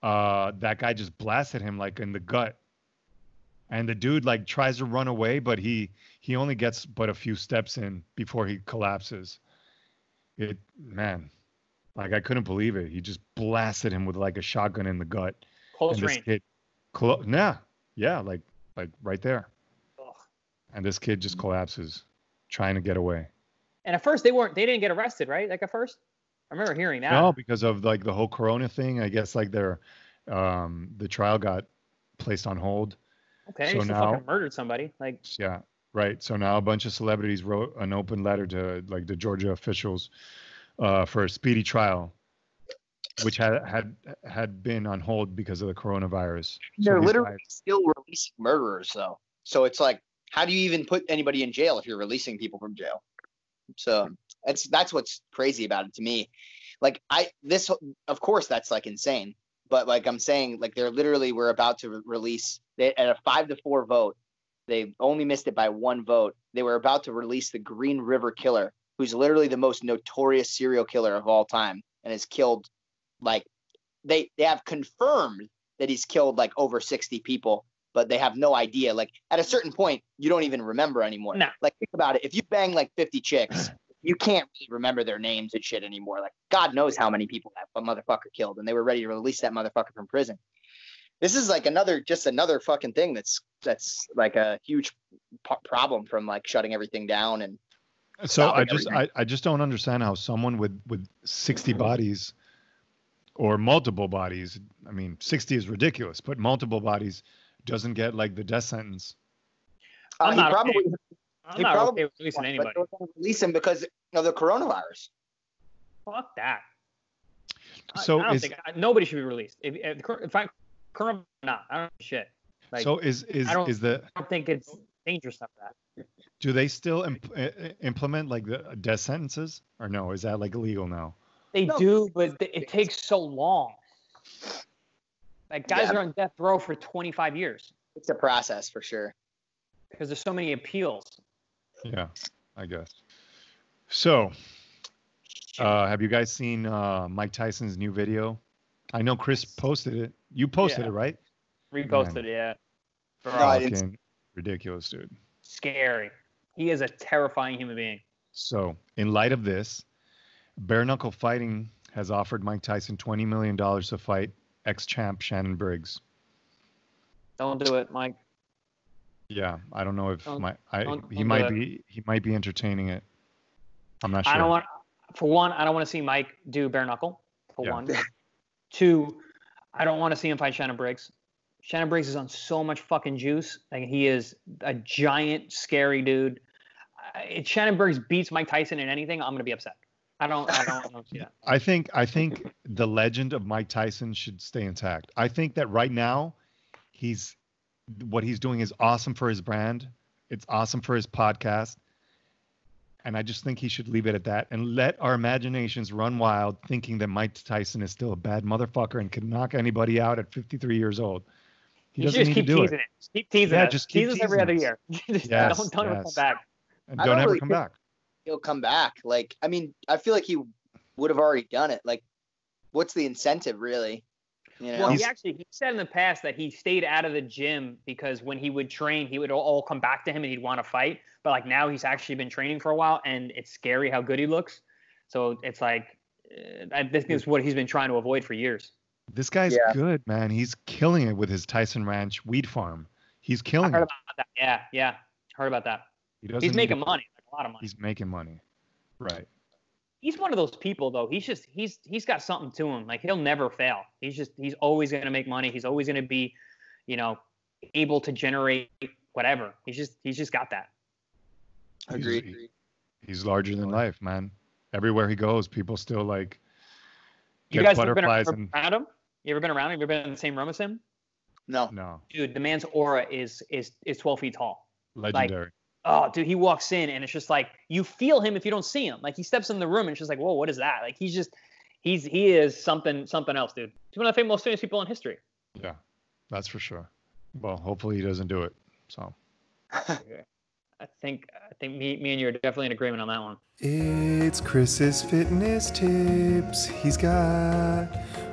that guy just blasted him like in the gut. And the dude like tries to run away, but he only gets but a few steps in before he collapses. Man, like I couldn't believe it. He just blasted him with like a shotgun in the gut. Close And this range. kid, yeah, like right there. Ugh. And this kid just collapses, trying to get away. And at first they didn't get arrested, right? Like at first, I remember hearing that. No, because of like the whole Corona thing. I guess like the trial got placed on hold. Okay, so he now, fucking murdered somebody. Like, yeah, right. So now a bunch of celebrities wrote an open letter to like the Georgia officials for a speedy trial, which had been on hold because of the coronavirus. They're literally still releasing murderers, though. So it's like, how do you even put anybody in jail if you're releasing people from jail? So that's what's crazy about it to me. Like of course that's like insane, but like I'm saying, like we're about to release at a 5-4 vote. They only missed it by 1 vote. They were about to release the Green River Killer, who's literally the most notorious serial killer of all time, and has killed like they have confirmed that he's killed like over 60 people, but they have no idea. Like at a certain point, you don't even remember anymore. No. Like think about it. If you bang like 50 chicks, you can't really remember their names and shit anymore. Like God knows how many people that motherfucker killed, and they were ready to release that motherfucker from prison. This is like another fucking thing that's like a huge problem from like shutting everything down. And so I just don't understand how someone with 60 bodies or multiple bodies, I mean 60 is ridiculous, but multiple bodies doesn't get like the death sentence. I'm not okay with releasing but anybody. they're going to release him because of the coronavirus. Fuck that. So I don't think nobody should be released. If I current, nah, I don't know shit. Like, so I don't think it's dangerous stuff like that. Do they still implement like the death sentences, or no? Is that like illegal now? They do, but it takes so long. Like guys are on death row for 25 years. It's a process for sure. Because there's so many appeals. Yeah, I guess. So, have you guys seen Mike Tyson's new video? I know Chris posted it. You posted it, right? Reposted, yeah. Fucking ridiculous, dude. Scary. He is a terrifying human being. So, in light of this, Bare Knuckle Fighting has offered Mike Tyson $20 million to fight ex-champ Shannon Briggs. Don't do it, Mike. Yeah, I don't know if he might be entertaining it. I'm not sure. I don't want to see Mike do bare knuckle. For one. 2, I don't want to see him fight Shannon Briggs. Shannon Briggs is on so much fucking juice. Like he is a giant, scary dude. If Shannon Briggs beats Mike Tyson in anything, I'm gonna be upset. I don't see that. I think the legend of Mike Tyson should stay intact. I think that right now, what he's doing is awesome for his brand. It's awesome for his podcast. And I just think he should leave it at that and let our imaginations run wild thinking that Mike Tyson is still a bad motherfucker and can knock anybody out at 53 years old. He doesn't need to do it. Just keep teasing it. Just keep tease us every other year. Don't ever come back. And don't ever come back. He'll come back. Like, I mean, I feel like he would have already done it. Like, what's the incentive, really? You know? Well, he said in the past that he stayed out of the gym because when he would train, he would all come back to him and he'd want to fight. But like now he's actually been training for a while and it's scary how good he looks. So it's like, this is what he's been trying to avoid for years. This guy's good, man. He's killing it with his Tyson Ranch weed farm. He's killing I heard it. about that. Yeah. Heard about that. He's making money, like a lot of money. He's making money. Right. He's one of those people though. He's got something to him. Like he'll never fail. He's always going to make money. He's always going to be, able to generate whatever. He's just got that. Agreed. He's larger than life, man. Everywhere he goes, people still like You get guys butterflies ever been around him? You ever been around him? You ever been in the same room as him? No. Dude, the man's aura is 12 feet tall. Legendary. Like, oh, dude, he walks in and it's just like you feel him if you don't see him. Like he steps in the room and it's just like, whoa, what is that? Like he is something else, dude. He's one of the most famous people in history. Yeah, that's for sure. Well, hopefully he doesn't do it. So. I think me and you are definitely in agreement on that one. It's Chris's fitness tips he's got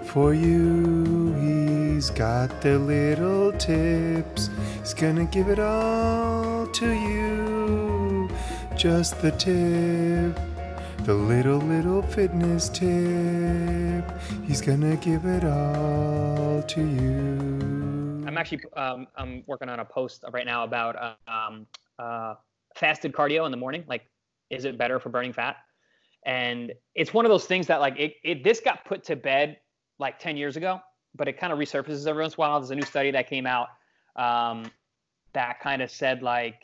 for you. He's got the little tips. He's gonna give it all to you. Just the tip. The little fitness tip. He's gonna give it all to you. I'm actually I'm working on a post right now about fasted cardio in the morning. Like, is it better for burning fat? And it's one of those things that like this got put to bed like 10 years ago, but it kind of resurfaces every once in a while. There's a new study that came out that kind of said like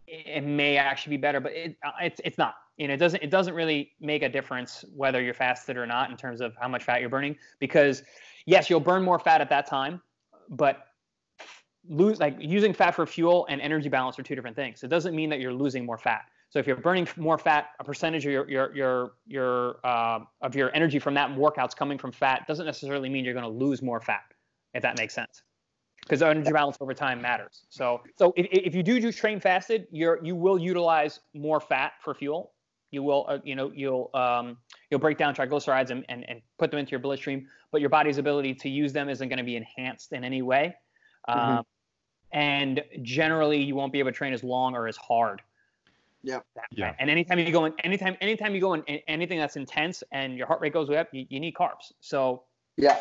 it may actually be better, but it's not. You know, it doesn't really make a difference whether you're fasted or not in terms of how much fat you're burning, because yes, you'll burn more fat at that time, but using fat for fuel and energy balance are two different things. It doesn't mean that you're losing more fat. So if you're burning more fat, a percentage of your energy from that workout's coming from fat doesn't necessarily mean you're going to lose more fat, if that makes sense. Because energy balance over time matters. So if you do train fasted, you will utilize more fat for fuel. You will you'll break down triglycerides and put them into your bloodstream, but your body's ability to use them isn't going to be enhanced in any way. And generally, you won't be able to train as long or as hard. Yeah. And anytime you go in anything that's intense and your heart rate goes way up, you need carbs. So yeah.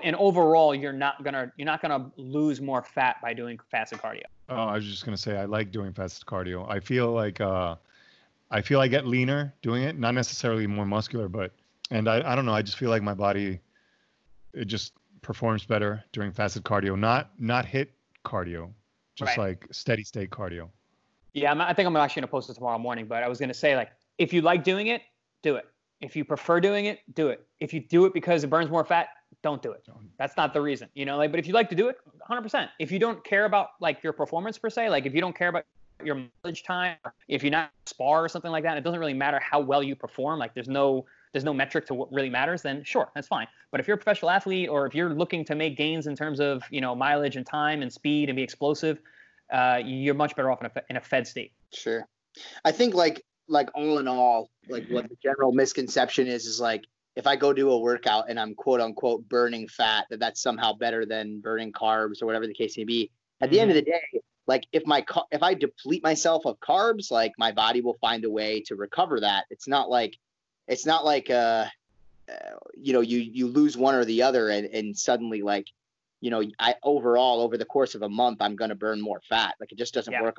And overall, you're not gonna lose more fat by doing fasted cardio. Oh, I was just gonna say I like doing fasted cardio. I feel like I get leaner doing it, not necessarily more muscular, but I don't know. I just feel like my body, it just performs better during fasted cardio, not hit cardio, just like steady state cardio. Yeah, I think I'm actually gonna post it tomorrow morning. But I was gonna say, like, if you like doing it, do it. If you prefer doing it, do it. If you do it because it burns more fat, don't do it. That's not the reason, you know. Like, but if you like to do it, 100%. If you don't care about like your performance per se, like if you don't care about your mileage time, if you're not spar or something like that, it doesn't really matter how well you perform. Like there's no metric to what really matters. Then sure, that's fine. But if you're a professional athlete or if you're looking to make gains in terms of mileage and time and speed and be explosive, you're much better off in a fed state. Sure. I think like all in all, like what the general misconception is like if I go do a workout and I'm quote unquote burning fat, that's somehow better than burning carbs or whatever the case may be. At the end of the day, like if I deplete myself of carbs, like my body will find a way to recover that. It's not like you lose one or the other and suddenly like, I overall over the course of a month, I'm going to burn more fat. Like it just doesn't work.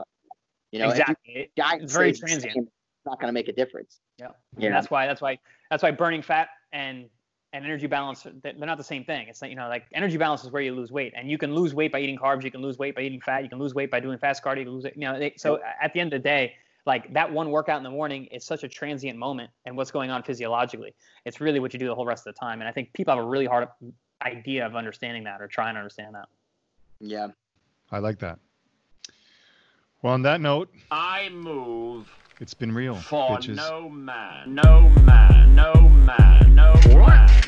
Exactly. It's very transient. It's not going to make a difference. Yeah. And that's why burning fat and energy balance, they're not the same thing. It's like energy balance is where you lose weight, and you can lose weight by eating carbs. You can lose weight by eating fat. You can lose weight by doing fast cardio. You can lose it, so at the end of the day, like that one workout in the morning is such a transient moment, and what's going on physiologically, it's really what you do the whole rest of the time. And I think people have a really hard idea of understanding that or trying to understand that. Yeah. I like that. Well, on that note, I move. It's been real, For bitches. no man. What?